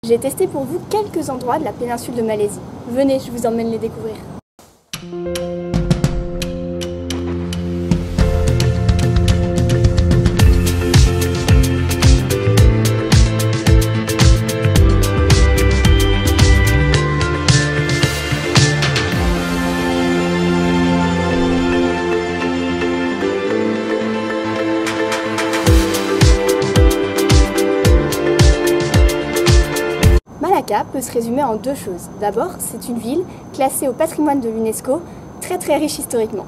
J'ai testé pour vous quelques endroits de la péninsule de Malaisie. Venez, je vous emmène les découvrir. Malacca peut se résumer en deux choses. D'abord, c'est une ville classée au patrimoine de l'UNESCO, très riche historiquement.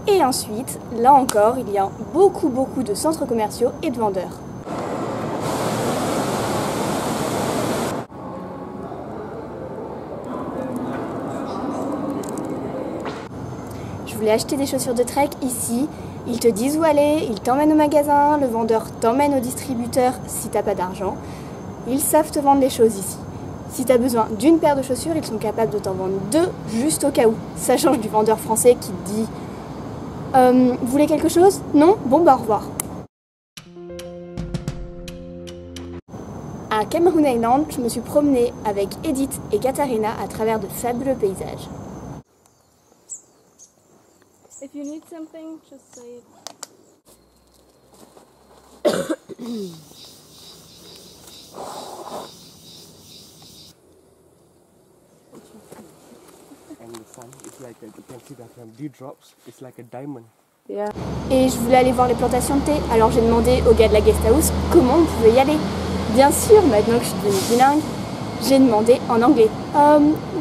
Et ensuite, là encore, il y a beaucoup de centres commerciaux et de vendeurs. Je voulais acheter des chaussures de trek ici. Ils te disent où aller, ils t'emmènent au magasin, le vendeur t'emmène au distributeur si t'as pas d'argent. Ils savent te vendre les choses ici. Si tu as besoin d'une paire de chaussures, ils sont capables de t'en vendre deux juste au cas où. Ça change du vendeur français qui te dit vous voulez quelque chose? Non? Bon bah au revoir. À Cameroon Island, je me suis promenée avec Edith et Katharina à travers de fabuleux paysages. If you need something, just say it. And the sun is like you can see that from dewdrops, it's like a diamond. Yeah. Et je voulais aller voir les plantations de thé, alors j'ai demandé au gars de la guest house comment on pouvait y aller. Bien sûr, maintenant que je suis devenue bilingue, j'ai demandé en anglais.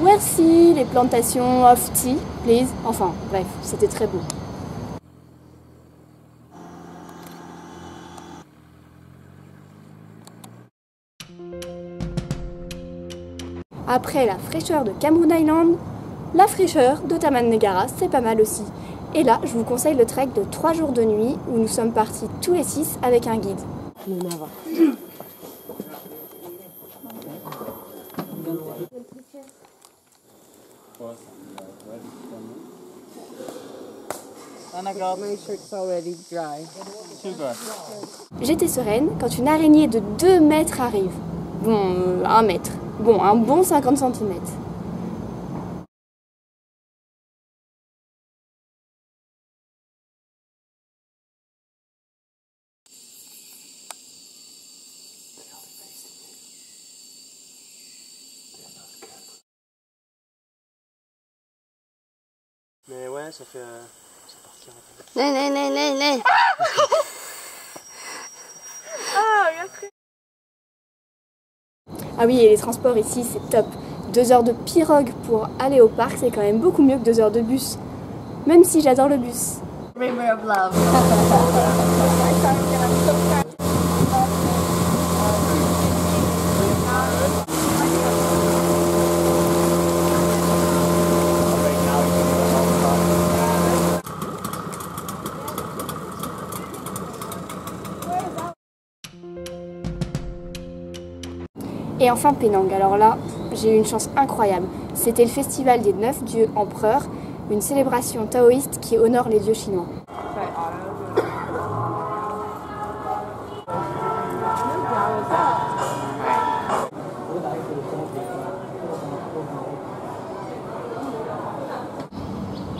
Where see les plantations of tea, please? Enfin, bref, c'était très beau. Après la fraîcheur de Cameroon Island, la fraîcheur de Taman Negara, c'est pas mal aussi. Et là, je vous conseille le trek de 3 jours de nuit où nous sommes partis tous les 6 avec un guide. J'étais sereine quand une araignée de 2 mètres arrive. Bon, 1 mètre. Bon, un bon 50 cm. Mais ouais, ça fait... ça partira. Nee. Ah oui, et les transports ici, c'est top. 2 heures de pirogue pour aller au parc, c'est quand même beaucoup mieux que 2 heures de bus. Même si j'adore le bus. River of Love. Et enfin Penang, alors là, j'ai eu une chance incroyable. C'était le festival des 9 dieux empereurs, une célébration taoïste qui honore les dieux chinois.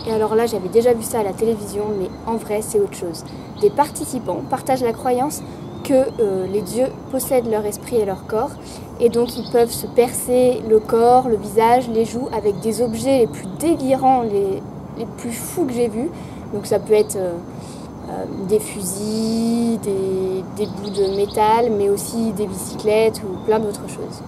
Et alors là, j'avais déjà vu ça à la télévision, mais en vrai, c'est autre chose. Des participants partagent la croyance que les dieux possèdent leur esprit et leur corps, et donc ils peuvent se percer le corps, le visage, les joues avec des objets les plus délirants, les plus fous que j'ai vus. Donc ça peut être des fusils, des bouts de métal, mais aussi des bicyclettes ou plein d'autres choses.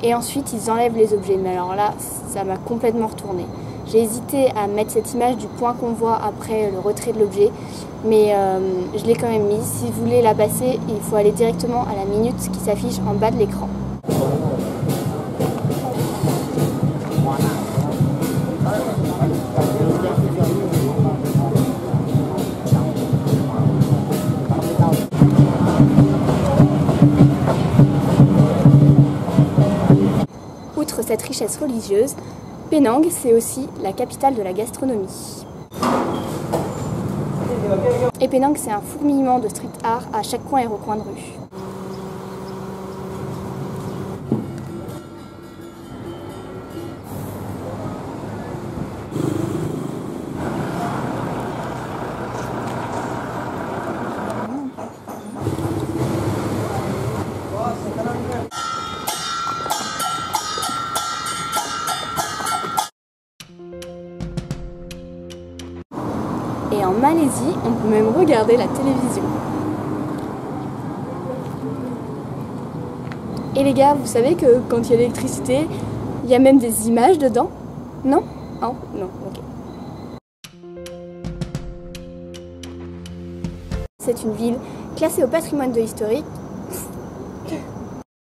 et ensuite ils enlèvent les objets. Mais alors là, ça m'a complètement retourné. J'ai hésité à mettre cette image du point qu'on voit après le retrait de l'objet, mais je l'ai quand même mise. Si vous voulez la passer, il faut aller directement à la minute qui s'affiche en bas de l'écran. Outre cette richesse religieuse, Penang, c'est aussi la capitale de la gastronomie. Et Penang, c'est un fourmillement de street art à chaque coin et recoin de rue. Et en Malaisie, on peut même regarder la télévision. Et les gars, vous savez que quand il y a l'électricité, il y a même des images dedans? Non? Oh, non, ok. C'est une ville classée au patrimoine de l'historique